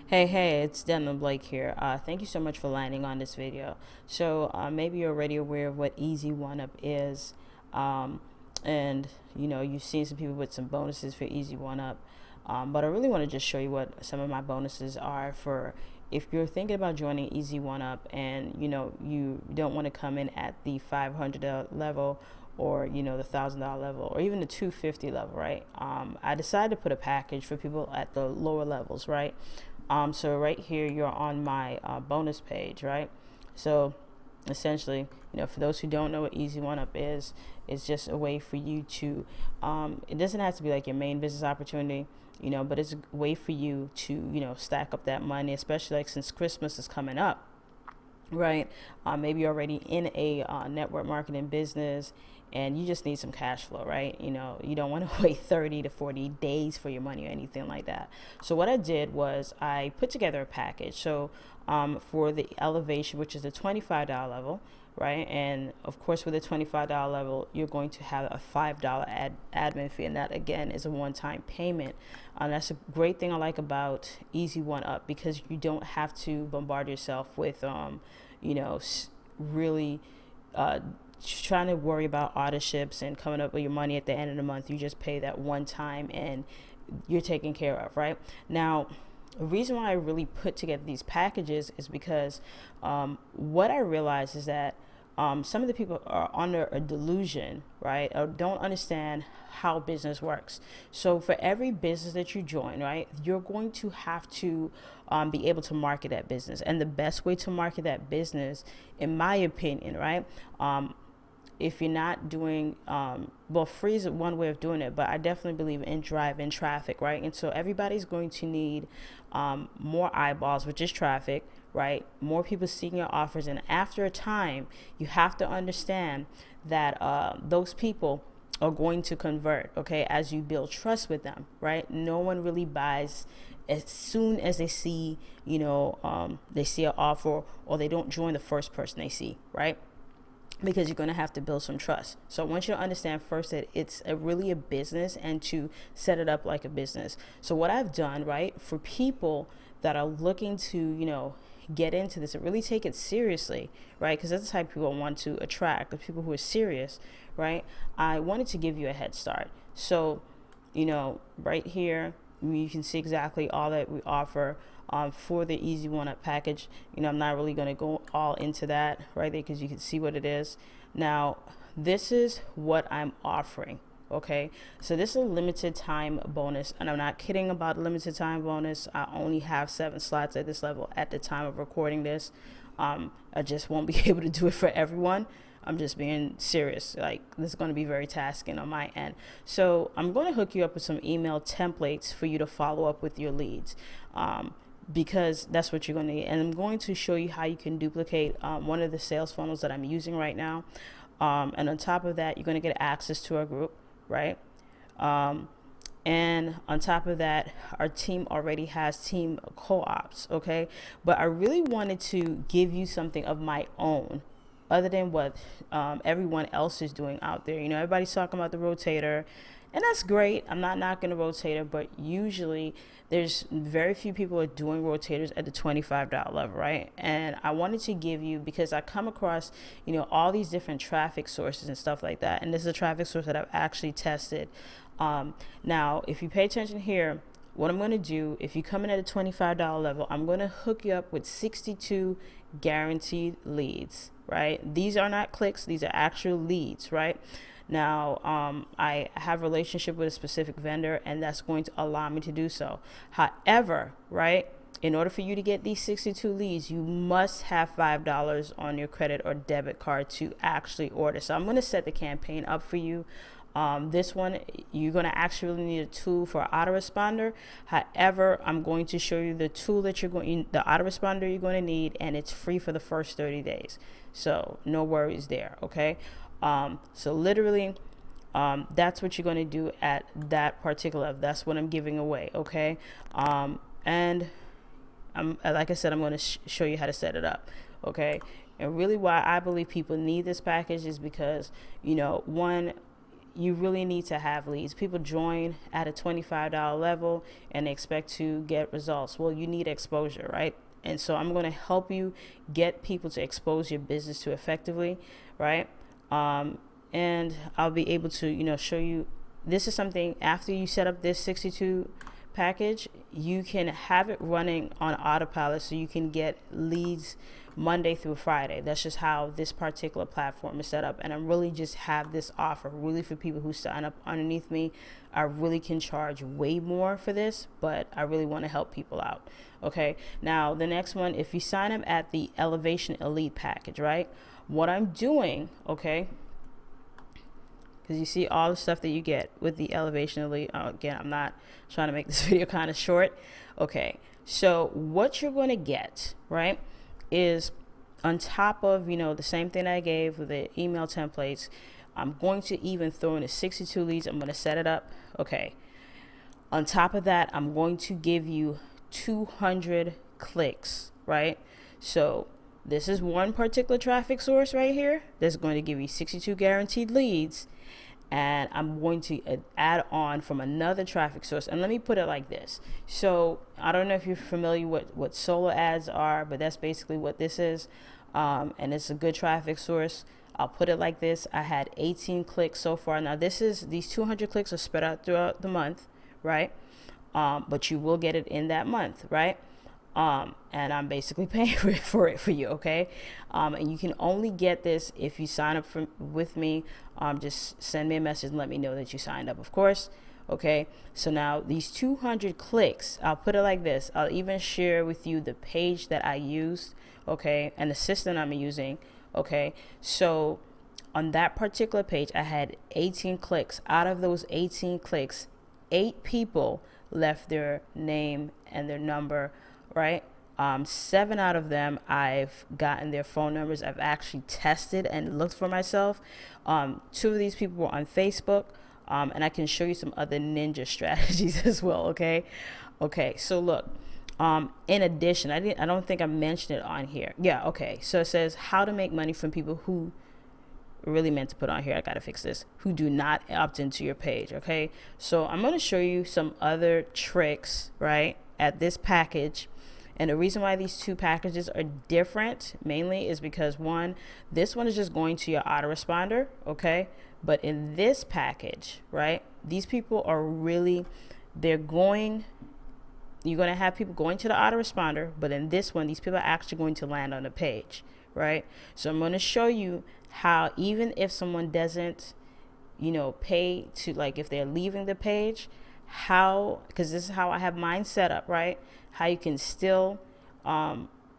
Hey, it's Denham Blake here. Thank you so much for landing on this video. So maybe you're already aware of what Easy One Up is, um, and you've seen some people with some bonuses for Easy One Up. But I really want to just show you what some of my bonuses are for if you're thinking about joining Easy One Up and you don't want to come in at the $500 level or the $1,000 level or even the 250 level, right? I decided to put a package for people at the lower levels, right? So right here you're on my bonus page, right? So essentially, for those who don't know what Easy One Up is, it's just a way for you to it doesn't have to be like your main business opportunity, but it's a way for you to stack up that money, especially like since Christmas is coming up, right? Maybe you're already in a network marketing business and you just need some cash flow, right? You don't want to wait 30 to 40 days for your money or anything like that. So what I did was I put together a package. So for the elevation, which is the $25 level, right? And of course, with the $25 level, you're going to have a $5 admin fee, and that again is a one-time payment. That's a great thing I like about Easy One Up, because you don't have to bombard yourself with, really trying to worry about auditships and coming up with your money at the end of the month. You just pay that one time and you're taken care of, right? Now, the reason why I really put together these packages is because what I realized is that some of the people are under a delusion, right, or don't understand how business works. So for every business that you join, right, you're going to have to be able to market that business. And the best way to market that business, in my opinion, right, if you're not doing, free is one way of doing it, but I definitely believe in driving traffic, right? And so everybody's going to need more eyeballs, which is traffic, right? More people seeing your offers. And after a time, you have to understand that those people are going to convert, okay, as you build trust with them, right? No one really buys as soon as they see, they see an offer, or they don't join the first person they see, right? Because you're going to have to build some trust. So I want you to understand first that it's really a business, and to set it up like a business. So what I've done, right, for people that are looking to, get into this and really take it seriously, right? Because that's the type of people I want to attract, the people who are serious, right? I wanted to give you a head start. So, right here, you can see exactly all that we offer for the Easy One Up package. I'm not really going to go all into that right there, because you can see what it is. Now, this is what I'm offering. Okay, so this is a limited time bonus, and I'm not kidding about limited time bonus. I only have 7 slots at this level at the time of recording this. I just won't be able to do it for everyone. I'm just being serious. Like, this is going to be very tasking on my end. So I'm going to hook you up with some email templates for you to follow up with your leads. Because that's what you're going to need. And I'm going to show you how you can duplicate one of the sales funnels that I'm using right now. And on top of that, you're going to get access to our group, right? And on top of that, our team already has team co-ops, okay? But I really wanted to give you something of my own, other than what everyone else is doing out there. Everybody's talking about the rotator, and that's great. I'm not knocking the rotator, but usually there's very few people are doing rotators at the $25 level, right? And I wanted to give you, because I come across, all these different traffic sources and stuff like that. And this is a traffic source that I've actually tested. Now, if you pay attention here, what I'm going to do, if you come in at a $25 level, I'm going to hook you up with 62 guaranteed leads, right? These are not clicks. These are actual leads, right? Now, I have a relationship with a specific vendor, and that's going to allow me to do so. However, right, in order for you to get these 62 leads, you must have $5 on your credit or debit card to actually order. So I'm going to set the campaign up for you. This one, you're going to actually need a tool for autoresponder. However, I'm going to show you the tool that the autoresponder you're going to need, and it's free for the first 30 days. So no worries there. Okay. So literally, that's what you're going to do at that particular, that's what I'm giving away. Okay. And like I said, I'm going to show you how to set it up. Okay. And really why I believe people need this package is because, one, you really need to have leads. People join at a $25 level and they expect to get results. Well, you need exposure, right? And so I'm going to help you get people to expose your business to effectively, right? And I'll be able to, show you. This is something after you set up this 62 package, you can have it running on autopilot so you can get leads Monday through Friday. That's just how this particular platform is set up. And I really just have this offer really for people who sign up underneath me. I really can charge way more for this, but I really want to help people out. Okay. Now the next one, if you sign up at the Elevation Elite package, right? What I'm doing, okay, because you see all the stuff that you get with the Elevation Elite. Again, I'm not trying to make this video kind of short. Okay, so what you're going to get, right, is on top of, the same thing I gave with the email templates, I'm going to even throw in the 62 leads. I'm going to set it up. Okay, on top of that, I'm going to give you 200 clicks, right? So this is one particular traffic source right here that's going to give you 62 guaranteed leads. And I'm going to add on from another traffic source. And let me put it like this. So I don't know if you're familiar with what solo ads are, but that's basically what this is. And it's a good traffic source. I'll put it like this. I had 18 clicks so far. Now these 200 clicks are spread out throughout the month, right? But you will get it in that month, right? And I'm basically paying for it for you, okay? And you can only get this if you sign up with me. Just send me a message and let me know that you signed up, of course. Okay, so now these 200 clicks, I'll put it like this. I'll even share with you the page that I used, okay, and the system I'm using, okay? So on that particular page, I had 18 clicks. Out of those 18 clicks, 8 people left their name and their number, right? 7 out of them, I've gotten their phone numbers. I've actually tested and looked for myself. 2 of these people were on Facebook, and I can show you some other ninja strategies as well. Okay. So look, in addition, I don't think I mentioned it on here. Yeah. Okay. So it says how to make money from people who really meant to put on here. I got to fix this. Who do not opt into your page. Okay. So I'm going to show you some other tricks, right, at this package. And the reason why these 2 packages are different mainly is because this one is just going to your autoresponder, okay? But in this package, right, these people are really, you're going to have people going to the autoresponder, but in this one, these people are actually going to land on the page, right? So I'm going to show you how, even if someone doesn't, pay to, like, if they're leaving the page, because this is how I have mine set up, right? How you can still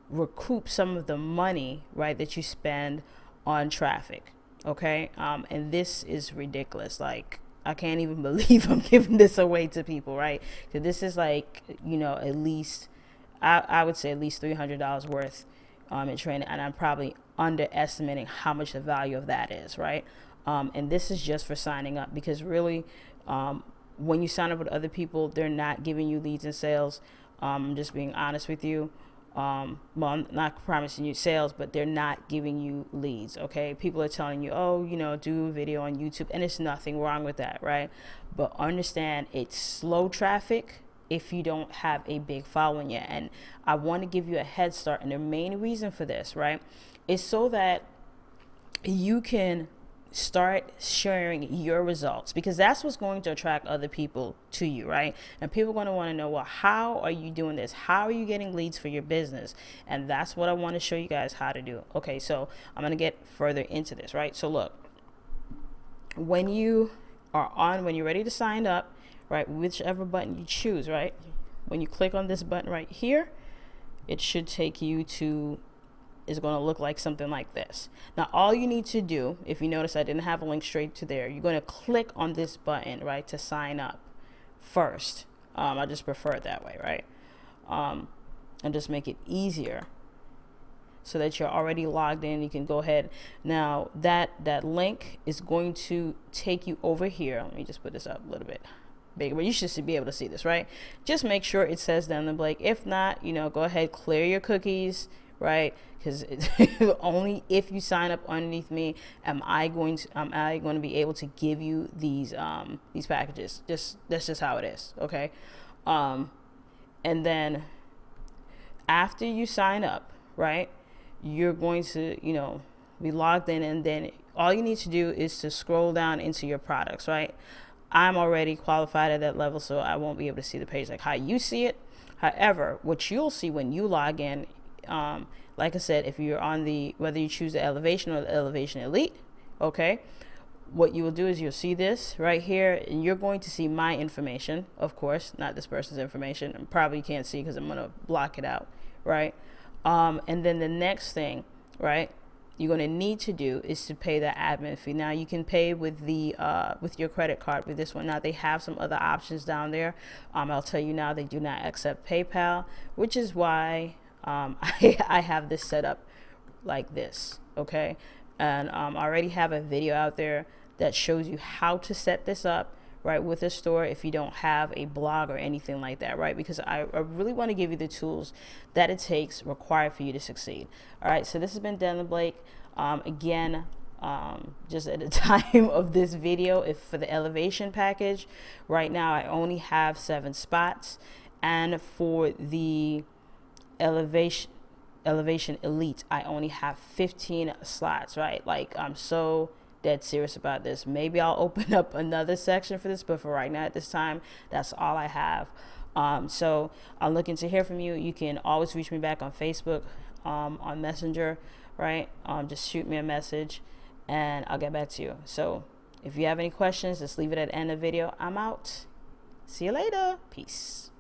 recoup some of the money, right, that you spend on traffic, okay? And this is ridiculous. Like, I can't even believe I'm giving this away to people, right? Because this is like, at least, I would say at least $300 worth in training, and I'm probably underestimating how much the value of that is, right? And this is just for signing up, because really, when you sign up with other people, they're not giving you leads and sales. I'm just being honest with you. Well, I'm not promising you sales, but they're not giving you leads, okay? People are telling you, do a video on YouTube, and there's nothing wrong with that, right? But understand, it's slow traffic if you don't have a big following yet. And I want to give you a head start. And the main reason for this, right, is so that you can start sharing your results, because that's what's going to attract other people to you, right? And people are going to want to know, well, how are you doing this? How are you getting leads for your business? And that's what I want to show you guys how to do. Okay, so I'm going to get further into this, right? So look, when you're ready to sign up, right, whichever button you choose, right, when you click on this button right here, it should take you to, is going to look like something like this. Now, all you need to do, if you notice I didn't have a link straight to there, you're going to click on this button, right, to sign up first. I just prefer it that way, right? And just make it easier so that you're already logged in. You can go ahead. Now, that link is going to take you over here. Let me just put this up a little bit bigger, but you should be able to see this, right? Just make sure it says Denlin Blake. If not, go ahead, clear your cookies, right? Because only if you sign up underneath me am I going to be able to give you these packages. That's just how it is, okay? And then after you sign up, right, you're going to, be logged in, and then all you need to do is to scroll down into your products, right? I'm already qualified at that level, so I won't be able to see the page like how you see it. However, what you'll see when you log in, like I said, if you're on whether you choose the Elevation or the Elevation Elite, okay, what you will do is you'll see this right here, and you're going to see my information, of course, not this person's information. And probably you can't see because I'm going to block it out, right? And then the next thing, right, you're going to need to do is to pay the admin fee. Now you can pay with with your credit card with this one. Now they have some other options down there. I'll tell you now, they do not accept PayPal, which is why I have this set up like this, okay? And I already have a video out there that shows you how to set this up, right, with a store if you don't have a blog or anything like that, right? Because I really want to give you the tools that it takes required for you to succeed. All right, so this has been Dylan Blake. Again, just at the time of this video, if for the Elevation package, right now I only have 7 spots, and for the Elevation Elite, I only have 15 slots, right? Like, I'm so dead serious about this. Maybe I'll open up another section for this, but for right now, at this time, that's all I have. So I'm looking to hear from you. You can always reach me back on Facebook, on Messenger, right? Just shoot me a message and I'll get back to you. So if you have any questions, just leave it at the end of the video. I'm out. See you later. Peace.